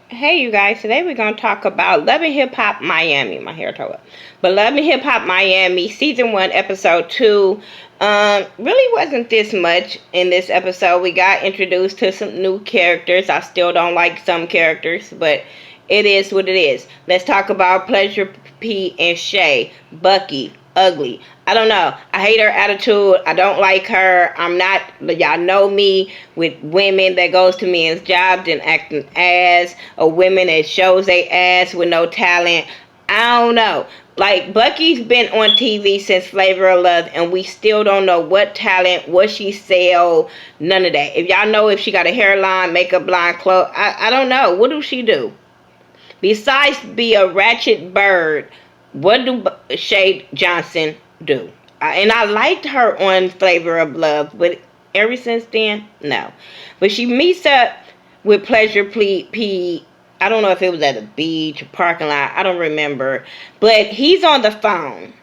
Hey, you guys. Today we're gonna talk about Love and Hip Hop Miami. My hair tore up, but Love and Hip Hop Miami, season 1, episode 2. Really wasn't this much in this episode. We got introduced to some new characters. I still don't like some characters, but it is what it is. Let's talk about Pleasure P and Shay. Bucky, ugly. I don't know. I hate her attitude. I don't like her. I'm not, y'all know me with women that goes to men's jobs and acting ass, or women that shows they ass with no talent. I don't know. Like, Bucky's been on TV since Flavor of Love, and we still don't know what talent, what she sell, none of that. If y'all know if she got a hairline, makeup line, clothes, I don't know. What do she do? Besides be a ratchet bird, what do Shay Johnson do? And I liked her on Flavor of Love, but ever since then, no. But she meets up with Pleasure P. I don't know if it was at a beach, a parking lot. I don't remember. But he's on the phone.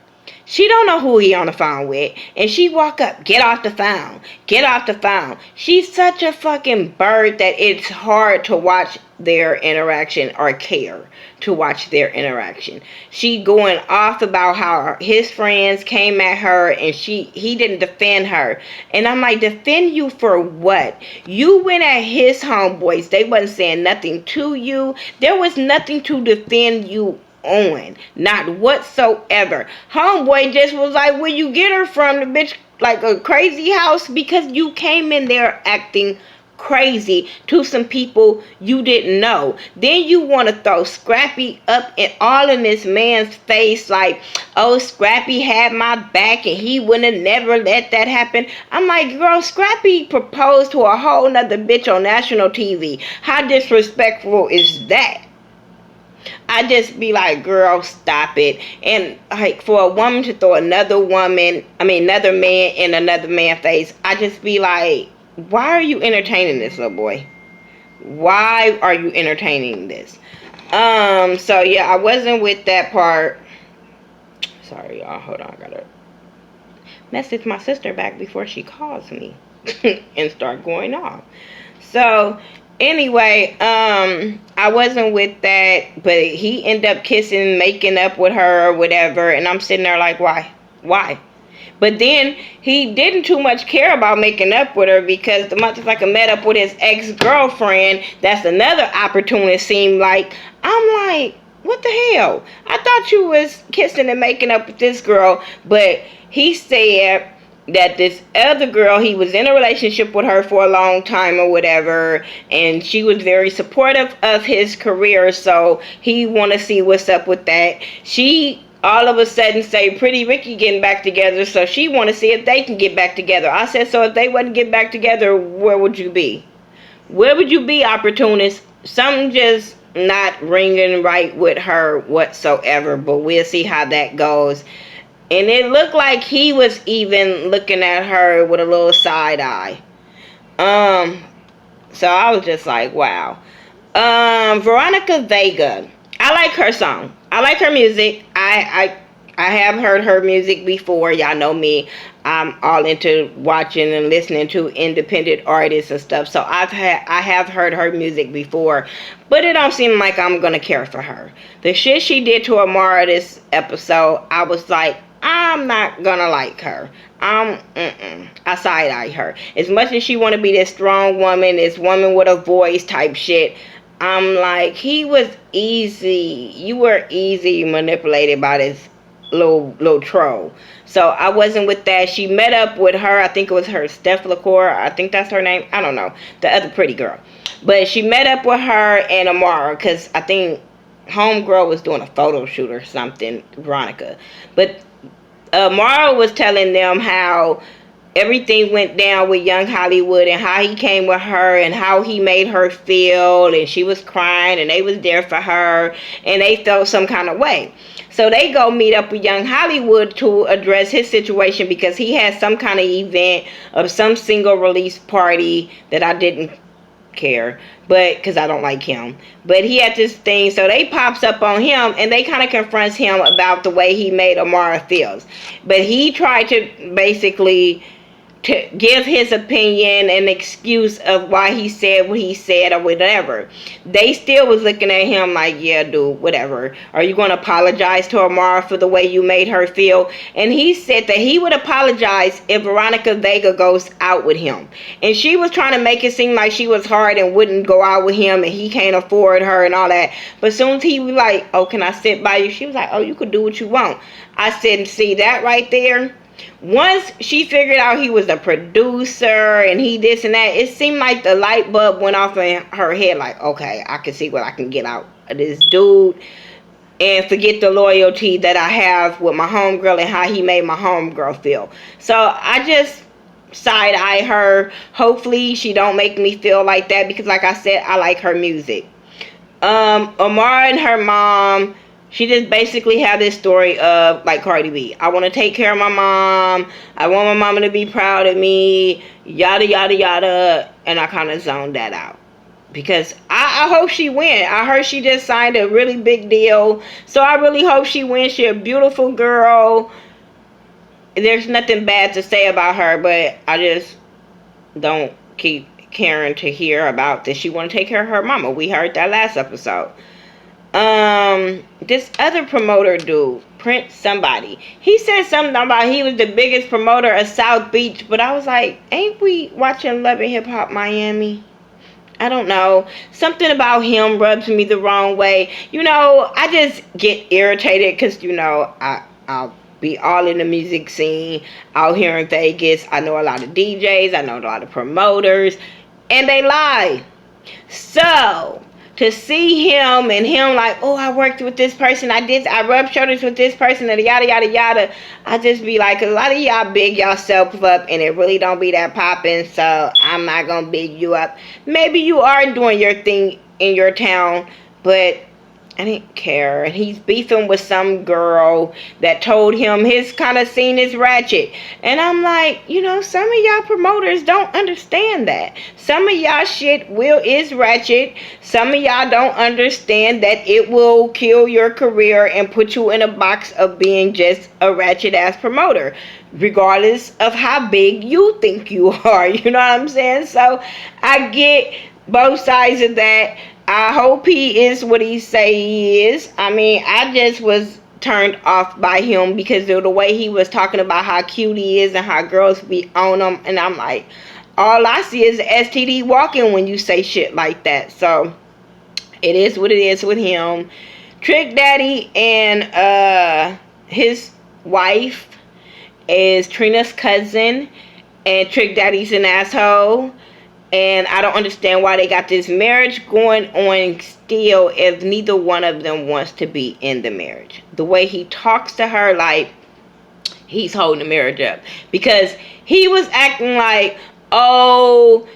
She don't know who he on the phone with. And she walk up, get off the phone. Get off the phone. She's such a fucking bird that it's hard to watch their interaction or care to watch their interaction. She going off about how his friends came at her and he didn't defend her. And I'm like, defend you for what? You went at his homeboys. They wasn't saying nothing to you. There was nothing to defend you on, not whatsoever. Homeboy just was like, where you get her from? The bitch like a crazy house, because you came in there acting crazy to some people you didn't know. Then you want to throw Scrappy up and all in this man's face like, oh, Scrappy had my back and he wouldn't have never let that happen. I'm like, girl, Scrappy proposed to a whole nother bitch on national TV. How disrespectful is that? I just be like, girl, stop it. And like, for a woman to throw another man in another man's face, I just be like, why are you entertaining this, little boy? Why are you entertaining this? So yeah, I wasn't with that part. Sorry, y'all. Hold on, I gotta message my sister back before she calls me and start going off. So anyway, I wasn't with that, but he ended up kissing, making up with her or whatever, and I'm sitting there like, why? But then he didn't too much care about making up with her, because the motherfucker met up with his ex-girlfriend. That's another opportunity, seemed like. I'm like, what the hell? I thought you was kissing and making up with this girl, but he said that this other girl, he was in a relationship with her for a long time or whatever, and she was very supportive of his career, so he want to see what's up with that. She all of a sudden say Pretty Ricky getting back together, so she want to see if they can get back together. I said, so if they wouldn't get back together, where would you be? Where would you be, opportunist? Something just not ringing right with her whatsoever, but we'll see how that goes. And it looked like he was even looking at her with a little side eye. So I was just like, wow. Veronica Vega. I like her song. I like her music. I have heard her music before. Y'all know me. I'm all into watching and listening to independent artists and stuff. So I have heard her music before, but it don't seem like I'm gonna care for her. The shit she did to Amara this episode, I was like, I'm not gonna like her. I side-eye her. As much as she want to be this strong woman, this woman with a voice type shit, I'm like, he was easy. You were easy manipulated by this little troll. So I wasn't with that. She met up with her. I think it was her, Stella Cora. I think that's her name. I don't know. The other pretty girl. But she met up with her and Amara, because I think homegirl was doing a photo shoot or something, Veronica. But Mara was telling them how everything went down with Young Hollywood and how he came with her and how he made her feel, and she was crying and they was there for her and they felt some kind of way. So they go meet up with Young Hollywood to address his situation, because he had some kind of event of some single release party that I didn't care, but because I don't like him, but he had this thing, so they pops up on him and they kind of confronts him about the way he made Amara feels. But he tried to basically to give his opinion and excuse of why he said what he said or whatever. They still was looking at him like, yeah, dude, whatever. Are you going to apologize to Amara for the way you made her feel? And he said that he would apologize if Veronica Vega goes out with him. And she was trying to make it seem like she was hard and wouldn't go out with him and he can't afford her and all that. But as soon as he was like, oh, can I sit by you? She was like, oh, you could do what you want. I said, see that right there? Once she figured out he was a producer and he this and that, it seemed like the light bulb went off in her head. Like, okay, I can see what I can get out of this dude and forget the loyalty that I have with my homegirl and how he made my homegirl feel. So I just side-eye her. Hopefully she don't make me feel like that because like I said, I like her music. Amara and her mom, she just basically had this story of, like Cardi B, I want to take care of my mom. I want my mama to be proud of me. Yada, yada, yada. And I kind of zoned that out. Because I hope she wins. I heard she just signed a really big deal. So I really hope she wins. She's a beautiful girl. There's nothing bad to say about her. But I just don't keep caring to hear about that she want to take care of her mama. We heard that last episode. This other promoter dude, Prince somebody, he said something about he was the biggest promoter of South Beach, but I was like, ain't we watching Love and Hip Hop Miami? I don't know. Something about him rubs me the wrong way. You know, I just get irritated because, you know, I'll be all in the music scene out here in Vegas. I know a lot of DJs. I know a lot of promoters. And they lie. So to see him and him like, oh, I worked with this person, I rubbed shoulders with this person, and yada, yada, yada, I just be like, a lot of y'all big yourself up, and it really don't be that popping, so I'm not gonna big you up. Maybe you are doing your thing in your town, but I didn't care. And he's beefing with some girl that told him his kind of scene is ratchet. And I'm like, you know, some of y'all promoters don't understand that. Some of y'all shit is ratchet. Some of y'all don't understand that it will kill your career and put you in a box of being just a ratchet ass promoter, regardless of how big you think you are. You know what I'm saying? So I get both sides of that. I hope he is what he say he is. I mean, I just was turned off by him because of the way he was talking about how cute he is and how girls be on him. And I'm like, all I see is STD walking when you say shit like that. So it is what it is with him. Trick Daddy and his wife is Trina's cousin. And Trick Daddy's an asshole. And I don't understand why they got this marriage going on still if neither one of them wants to be in the marriage. The way he talks to her, like he's holding the marriage up. Because he was acting like, oh,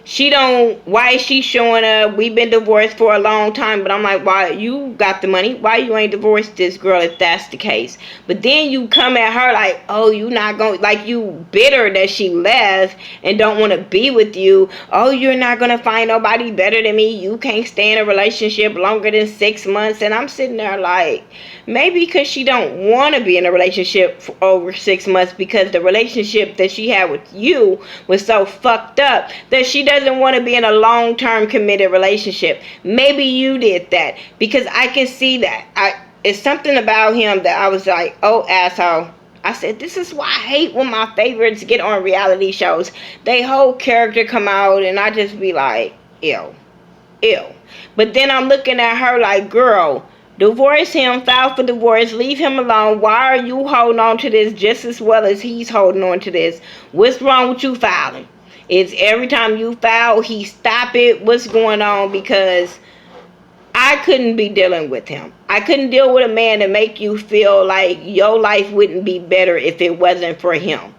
why is she showing up? We've been divorced for a long time. But I'm like, why? You got the money. Why you ain't divorced this girl if that's the case? But then you come at her like, oh, you not going, like you bitter that she left and don't want to be with you. Oh, you're not going to find nobody better than me. You can't stay in a relationship longer than 6 months. And I'm sitting there like, maybe because she don't want to be in a relationship for over 6 months because the relationship that she had with you was so fucked up that she doesn't want to be in a long-term committed relationship. Maybe you did that because I can see that. It's something about him that I was like, oh, asshole. I said, this is why I hate when my favorites get on reality shows. They whole character come out and I just be like, ew. But then I'm looking at her like, girl, divorce him, file for divorce, leave him alone. Why are you holding on to this just as well as he's holding on to this? What's wrong with you filing? It's every time you file, he stop it. What's going on? Because I couldn't be dealing with him. I couldn't deal with a man to make you feel like your life wouldn't be better if it wasn't for him.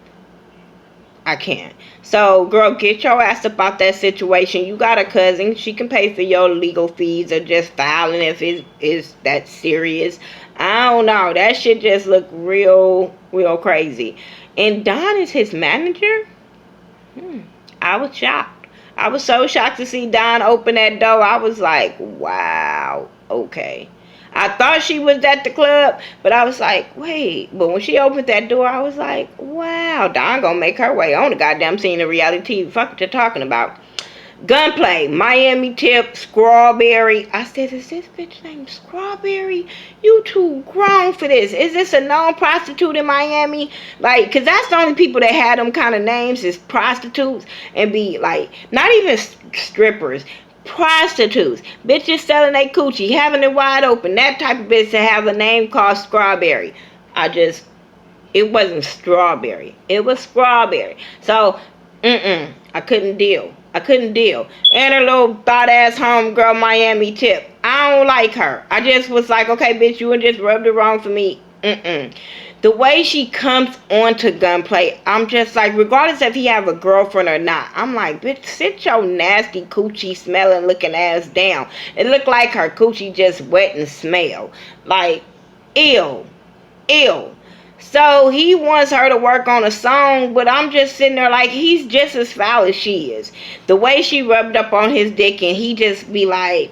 I can't. So, girl, get your ass about that situation. You got a cousin. She can pay for your legal fees or just filing if it is that serious. I don't know. That shit just looked real crazy. And Don is his manager? I was shocked. I was so shocked to see Don open that door. I was like, wow, okay. I thought she was at the club, but I was like, wait. But when she opened that door, I was like, wow, Dawn gonna make her way on the goddamn scene of reality TV. Fuck what you're talking about. Gunplay, Miami Tip, Strawberry. I said, is this bitch named Strawberry? You too grown for this. Is this a known prostitute in Miami? Like, because that's the only people that had them kind of names is prostitutes and be like, not even strippers. Prostitutes. Bitches selling their coochie, having it wide open. That type of bitch to have a name called Strawberry. It wasn't Strawberry. It was Strawberry. So, I couldn't deal. And her little thought-ass homegirl, Miami Tip. I don't like her. I just was like, okay, bitch, you just rubbed it wrong for me. The way she comes on to Gunplay, I'm just like, regardless if he have a girlfriend or not, I'm like, bitch, sit your nasty coochie smelling looking ass down. It looked like her coochie just wet and smell. Like, ew. So he wants her to work on a song, but I'm just sitting there like, he's just as foul as she is. The way she rubbed up on his dick and he just be like,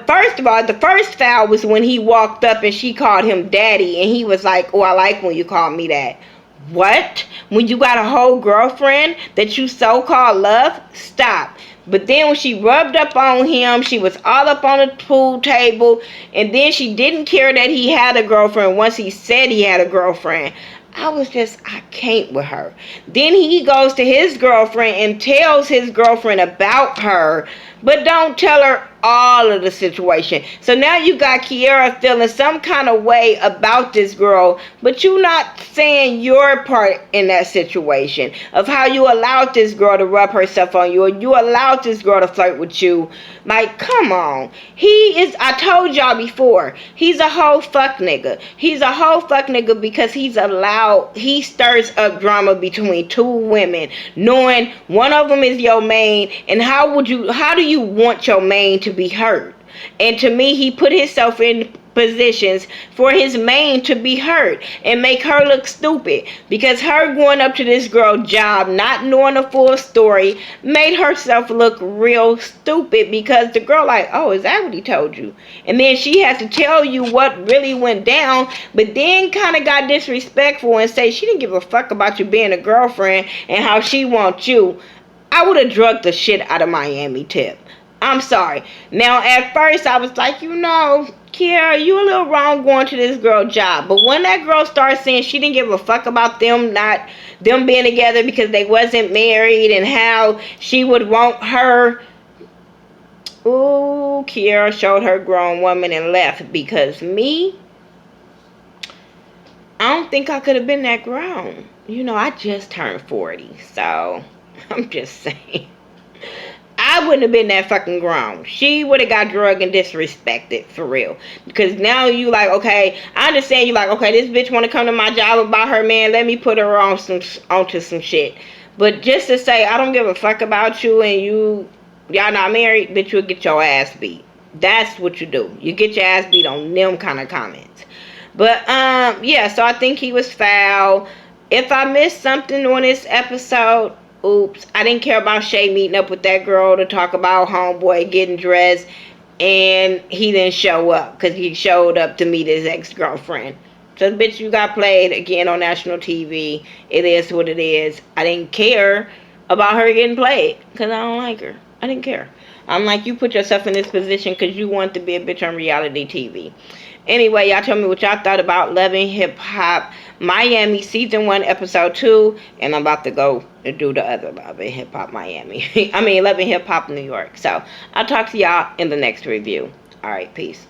first of all, the first foul was when he walked up and she called him daddy and he was like, oh, I like when you call me that. What? When you got a whole girlfriend that you so-called love? Stop. But then when she rubbed up on him, she was all up on the pool table. And then she didn't care that he had a girlfriend once he said he had a girlfriend. I can't with her. Then he goes to his girlfriend and tells his girlfriend about her, but don't tell her all of the situation. So now you got Kiera feeling some kind of way about this girl, but you not saying your part in that situation of how you allowed this girl to rub herself on you, or you allowed this girl to flirt with you. Like, come on. I told y'all before, he's a whole fuck nigga. He's a whole fuck nigga because he stirs up drama between two women, knowing one of them is your main, and how do you want your main to be hurt? And to me, he put himself in positions for his main to be hurt and make her look stupid, because her going up to this girl's job not knowing the full story made herself look real stupid, because the girl like, oh, is that what he told you? And then she has to tell you what really went down, but then kind of got disrespectful and say she didn't give a fuck about you being a girlfriend and how she wants you. I would have drugged the shit out of Miami Tip. I'm sorry. Now, at first, I was like, Kiera, you a little wrong going to this girl's job. But when that girl started saying she didn't give a fuck about them being together because they wasn't married and how she would want her. Ooh, Kiera showed her grown woman and left, because me, I don't think I could have been that grown. I just turned 40, so I'm just saying. I wouldn't have been that fucking grown. She would have got drugged and disrespected, for real. Because now you like, okay, I understand you like, okay, this bitch want to come to my job about her man. Let me put her onto some shit. But just to say, I don't give a fuck about you and y'all not married, bitch, you'll get your ass beat. That's what you do. You get your ass beat on them kind of comments. But, yeah, so I think he was foul. If I missed something on this episode, oops. I didn't care about Shay meeting up with that girl to talk about homeboy getting dressed, and he didn't show up because he showed up to meet his ex-girlfriend. So, bitch, you got played again on national TV. It is what it is. I didn't care about her getting played because I don't like her. I didn't care. I'm like, you put yourself in this position because you want to be a bitch on reality TV. Anyway, y'all tell me what y'all thought about Love and Hip Hop Miami Season 1, Episode 2. And I'm about to go and do the other Love and Hip Hop Miami. Love and Hip Hop New York. So, I'll talk to y'all in the next review. Alright, peace.